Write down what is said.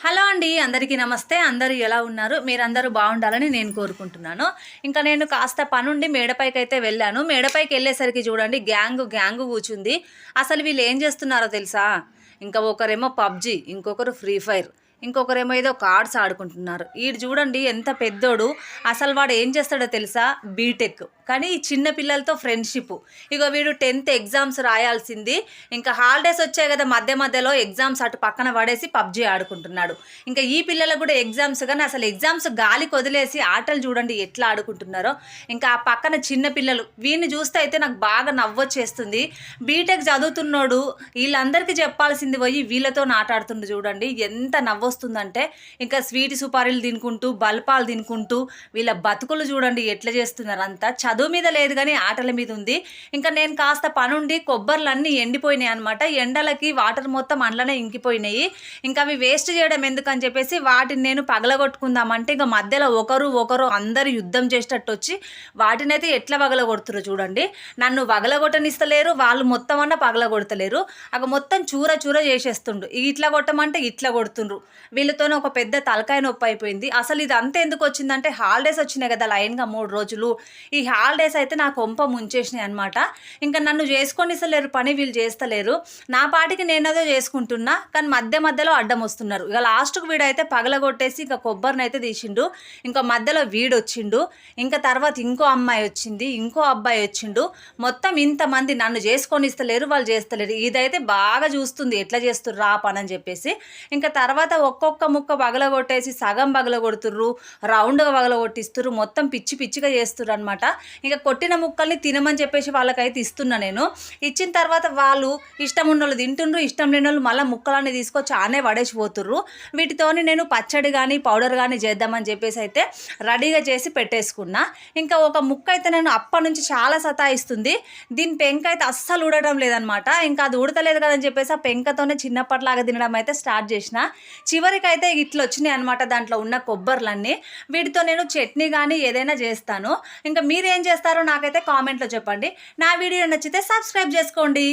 Hello అండి, అందరికీ నమస్తే. అందరూ ఎలా ఉన్నారు? మీరందరూ బాగుండాలని నేను కోరుకుంటున్నాను. ఇంకా నేను కాస్త పనుండి మేడపైకైతే వెళ్ళాను. మేడపైకెళ్ళేసరికి చూడండి గ్యాంగు కూర్చుంది. అసలు వీళ్ళు ఏం చేస్తున్నారో తెలుసా? ఇంకా ఒకరేమో పబ్జీ, ఇంకొకరు ఫ్రీ ఫైర్, ఇంకొకరేమో ఏదో కార్డ్స్ ఆడుకుంటున్నారు. ఈడు చూడండి ఎంత పెద్దోడు. అసలు వాడు ఏం చేస్తాడో తెలుసా? బీటెక్. కానీ ఈ చిన్న పిల్లలతో ఫ్రెండ్షిప్. ఇక వీడు 10th ఎగ్జామ్స్ రాయాల్సింది. ఇంకా హాలిడేస్ వచ్చాయి కదా, మధ్యలో ఎగ్జామ్స్ అటు పక్కన పడేసి పబ్జీ ఆడుకుంటున్నాడు. ఇంకా ఈ పిల్లలకు కూడా ఎగ్జామ్స్, కానీ అసలు ఎగ్జామ్స్ గాలికి వదిలేసి ఆటలు చూడండి ఎట్లా ఆడుకుంటున్నారో. ఇంకా ఆ పక్కన చిన్న పిల్లలు, వీడిని చూస్తే అయితే నాకు బాగా నవ్వొచ్చేస్తుంది. బీటెక్ చదువుతున్నాడు, వీళ్ళందరికీ చెప్పాల్సింది పోయి వీళ్ళతో ఆటాడుతుండు. చూడండి ఎంత నవ్వొస్తుందంటే. ఇంకా స్వీట్ సుపారీలు తినుకుంటూ, బల్పాలు తినుకుంటూ వీళ్ళ బతుకులు చూడండి ఎట్లా చేస్తున్నారు. అంతా చదువు మీద లేదు కానీ ఆటల మీద ఉంది. ఇంకా నేను కాస్త పనుండి కొబ్బర్లన్నీ ఎండిపోయినాయి అనమాట. ఎండలకి వాటర్ మొత్తం అందులోనే ఇంకిపోయినాయి. ఇంకా అవి వేస్ట్ చేయడం ఎందుకని చెప్పేసి వాటిని నేను పగలగొట్టుకుందామంటే ఇంకా మధ్యలో ఒకరు అందరు యుద్ధం చేసేటట్టు వచ్చి వాటినైతే ఎట్లా పగలగొడుతున్నారు చూడండి. నన్ను పగలగొట్టనిస్తలేరు, వాళ్ళు మొత్తం అన్న పగలగొడతలేరు. అక్కడ మొత్తం చూర చేసేస్తుండ్రు. ఇట్లా కొట్టమంటే ఇట్లా కొడుతుండ్రు. వీళ్ళతోనే ఒక పెద్ద తలకాయ నొప్పి అయిపోయింది. అసలు ఇది అంతా ఎందుకు వచ్చిందంటే హాలిడేస్ వచ్చినాయి కదా లైన్గా 3 రోజులు. ఈ హాలిడేస్ అయితే నా కొంప ముంచేసినాయి అనమాట. ఇంకా నన్ను చేసుకొనిస్తలేరు, పని వీళ్ళు చేస్తలేరు. నా పాటికి నేనేదో చేసుకుంటున్నా, కానీ మధ్యలో అడ్డం వస్తున్నారు. ఇక లాస్ట్కు వీడైతే పగలగొట్టేసి ఇంకా కొబ్బరిని అయితే తీసిండు. ఇంకా మధ్యలో వీడు వచ్చిండు. ఇంకా తర్వాత ఇంకో అమ్మాయి వచ్చింది, ఇంకో అబ్బాయి వచ్చిండు. మొత్తం ఇంతమంది నన్ను చేసుకొనిస్తలేరు, వాళ్ళు చేస్తలేరు. ఇదైతే బాగా చూస్తుంది ఎట్లా చేస్తుర్రు ఆ పని అని చెప్పేసి. ఇంకా తర్వాత ఒక్కొక్క ముక్క పగలగొట్టేసి సగం పగలగొడుతుర్రు, రౌండ్గా పగలగొట్టిస్తుర్రు. మొత్తం పిచ్చిగా చేస్తుర్రు అనమాట. ఇంకా కొట్టిన ముక్కల్ని తినమని చెప్పేసి వాళ్ళకైతే ఇస్తున్నా నేను. ఇచ్చిన తర్వాత వాళ్ళు ఇష్టం ఉన్నోళ్ళు తింటుండ్రు, ఇష్టం లేని వాళ్ళు మళ్ళీ ముక్కలన్నీ తీసుకొచ్చి ఆనే పడేసి పోతుర్రు. వీటితోని నేను పచ్చడి కానీ పౌడర్ కానీ చేద్దామని చెప్పేసి అయితే రెడీగా చేసి పెట్టేసుకున్నా. ఇంకా ఒక ముక్క అయితే నేను అప్పటి నుంచి చాలా సతాయిస్తుంది. దీని పెంక అయితే అస్సలు ఊడటం లేదనమాట. ఇంకా అది ఊడతలేదు కదని చెప్పేసి ఆ పెంకతోనే చిన్నప్పటిలాగా తినడం అయితే స్టార్ట్ చేసిన. చివరికైతే ఇట్లా వచ్చినాయి అనమాట దాంట్లో ఉన్న కొబ్బర్లన్నీ. వీటితో నేను చట్నీ కానీ ఏదైనా చేస్తాను. ఇంకా మీరేం చేస్తారో నాకైతే కామెంట్లో చెప్పండి. నా వీడియో నచ్చితే సబ్స్క్రైబ్ చేసుకోండి.